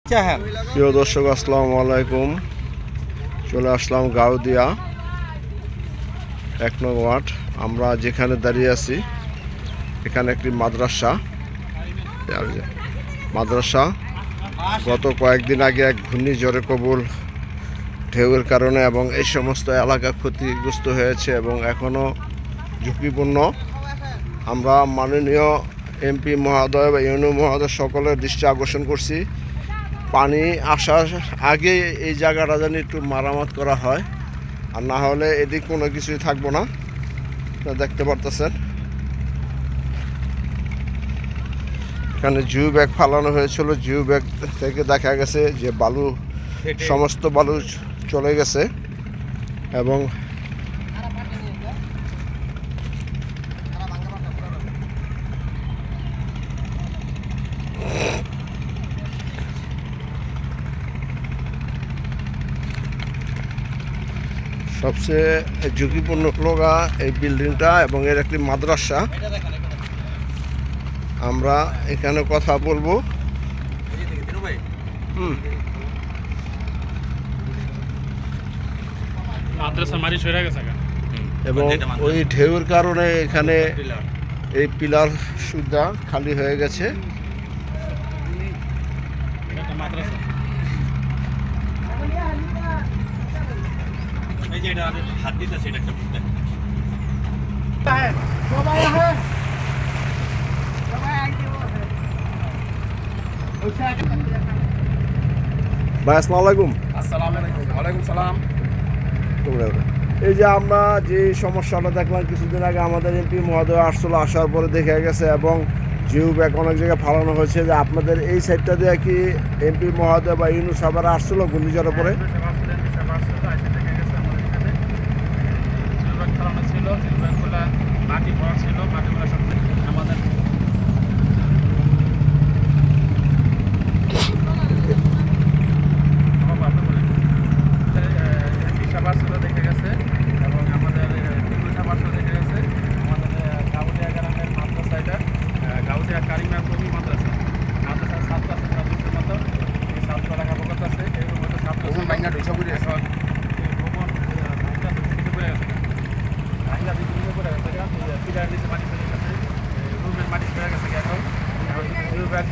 প্রিয় দর্শক, আসসালামু আলাইকুম। চলে আসলাম গাউদিয়া 1 নং ওয়ার্ড। আমরা যেখানে দাঁড়িয়ে আছি এখানে একটি মাদ্রাসা গত কয়েকদিন আগে এক ঘূর্ণিঝড়ে কবুল ঢেউয়ের কারণে এবং এই সমস্ত এলাকা ক্ষতিগ্রস্ত হয়েছে এবং এখনও ঝুঁকিপূর্ণ। আমরা মাননীয় এমপি মহোদয় বা ইউনো মহোদয় সকলের দৃষ্টি আকর্ষণ করছি, পানি আসার আগে এই জায়গাটা যেন একটু মারামত করা হয়, আর না হলে এদিক কোনো কিছুই থাকবো না। দেখতে পারতেছেন এখানে জিও ব্যাগ ফালানো হয়েছিল, জিও ব্যাগ থেকে দেখা গেছে যে বালু, সমস্ত বালু চলে গেছে এবং সবচেয়ে ঝুঁকিপূর্ণ লগা এই বিল্ডিংটা এবং এর একটি মাদ্রাসা। আমরা এখানে কথা বলবো। এবং ওই ঢেউর কারণে এখানে এই পিলার সুদ্ধা খালি হয়ে গেছে। ভাই আসসালামু আলাইকুম। ওয়ালাইকুম সালাম। এই যে আমরা যে সমস্যাটা দেখলাম কিছুদিন আগে, আমাদের এমপি মহোদয় আসছিল, আসার পরে দেখা গেছে এবং জিও ব্যাগ অনেক জায়গায় ফালানো হয়েছে, যে আপনাদের এই সাইডটা দিয়ে কি এমপি মহোদয় বা ইউনু সাহেব আসছিল ঘূর্ণিঝড়ের পরে? দেখে গেছে এবং আমাদের দেখে গেছে আমাদের গাউদিয়া গ্রামের মাদ্রাসাটা, গাউদিয়া কারিমা কবি মাদ্রাসার ছাত্র আছে 700 মতো। এই ছাত্র লেখাপড়া করতেছে, এর মধ্যে ছাত্র ভাঙা ঢুইসা পড়ে গেছে, ভবন পড়ে গেছে, ভাঙা বিভিন্ন পড়ে গেছে, পিলার নিচে মাটি পড়ে গেছে, রুমের মাটি পড়ে গেছে। এখন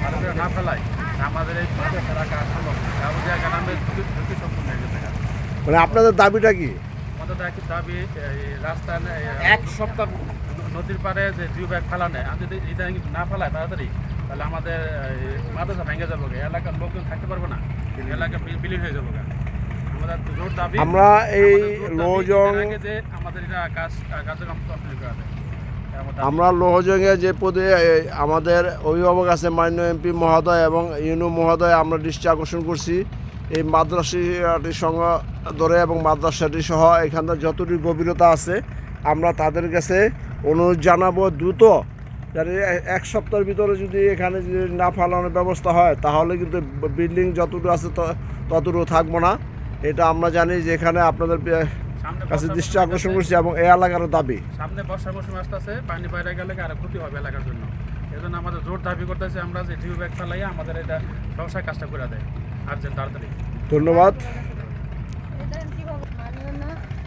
ভালো করে না ফেলায় আমাদের এই মাদ্রাসা রাখা সম্ভব না। গাউদিয়া গ্রামের ঝুঁকি সম্পূর্ণ হয়ে গেছে। মানে আপনাদের দাবিটা কি? আমাদের দাবি রাস্তা 1 সপ্তাহ নদীর পাড়ে যে জিও ব্যাগ ফেলা নেয়, আমি যদি ইদানিং না ফেলায় তাড়াতাড়ি, তাহলে আমাদের মাদ্রাসা ভেঙে যাবো, এলাকার লোকজন থাকতে পারবো না, এলাকা বিলীন হয়ে যাবো। আমাদের জোর দাবি আমরা এই লোহজং যে আমাদের এটা কার্যক্রম কমপ্লিট করা যায়। আমরা লোহজংয়ে যে পদে আমাদের অভিভাবক আছে মাননীয় এমপি মহোদয় এবং ইউনো মহোদয়, আমরা দৃষ্টি আকর্ষণ করছি এই মাদ্রাসাটির সঙ্গে ধরে এবং মাদ্রাসাটি সহ এখানকার যতটুকু গভীরতা আছে আমরা তাদের কাছে অনুরোধ জানাবো দ্রুত, যাতে 1 সপ্তাহের ভিতরে যদি এখানে যদি না ফালানোর ব্যবস্থা হয় তাহলে কিন্তু বিল্ডিং যতটুকু আছে ততটুকু থাকবো না। এটা আমরা জানি যে এখানে আপনাদের কাছে দৃষ্টি আকর্ষণ করছি এবং এই এলাকার দাবি। সামনে বর্ষা মৌসুম আসতেছে, পানি বাইরে গেলে আরো ক্ষতি হবে এলাকার জন্য। এই জন্য আমাদের জোর দাবি করতেছি আমরা যে জিও ব্যাগ ফেলাই আমাদের এটা সংসার কাজটা করে দেয় আর্জেন্ট তাড়াতাড়ি। ধন্যবাদ।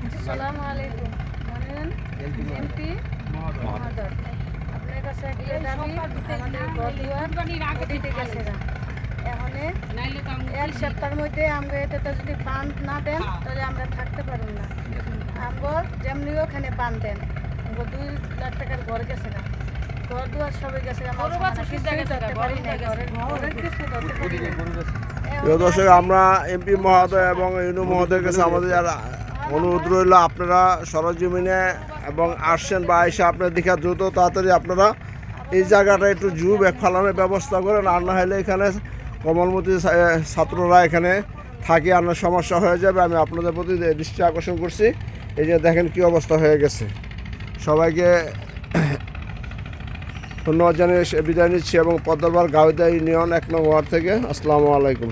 আসসালামু আলাইকুম। এমপি মহোদয়, আপনার কাছে একটা দাবি, আমাদের ঘরদুয়ার দিতে গেছে না। এখন 1 সপ্তাহের মধ্যে আমরা এটা যদি পান না দেন তাহলে আমরা থাকতে পারব না। আমরা যেমনি ওখানে পান দেন, 2 লাখ টাকার ঘর গেছে না, ঘর দুয়ার সবাই গেছে, দর্শক, আমরা এমপি মহোদয় এবং ইউনো মহোদয়ের কাছে আমাদের অনুরোধ রইল, আপনারা সরজমিনে এবং আসছেন বা এসে আপনার দেখা দ্রুত তাড়াতাড়ি আপনারা এই জায়গাটা একটু জিও ব্যাগ ফালানোর ব্যবস্থা করেন, আর না হলে এখানে কমলমতি ছাত্ররা এখানে থাকে, আপনার সমস্যা হয়ে যাবে। আমি আপনাদের প্রতি দৃষ্টি আকর্ষণ করছি। এই যে দেখেন কি অবস্থা হয়ে গেছে। সবাইকে ধন্যবাদ জানিয়ে বিদায় নিচ্ছি এবং পদ্মারপাড় গাউদিয়া ইউনিয়ন 1 নং ওয়ার্ড থেকে। আসসালামু আলাইকুম।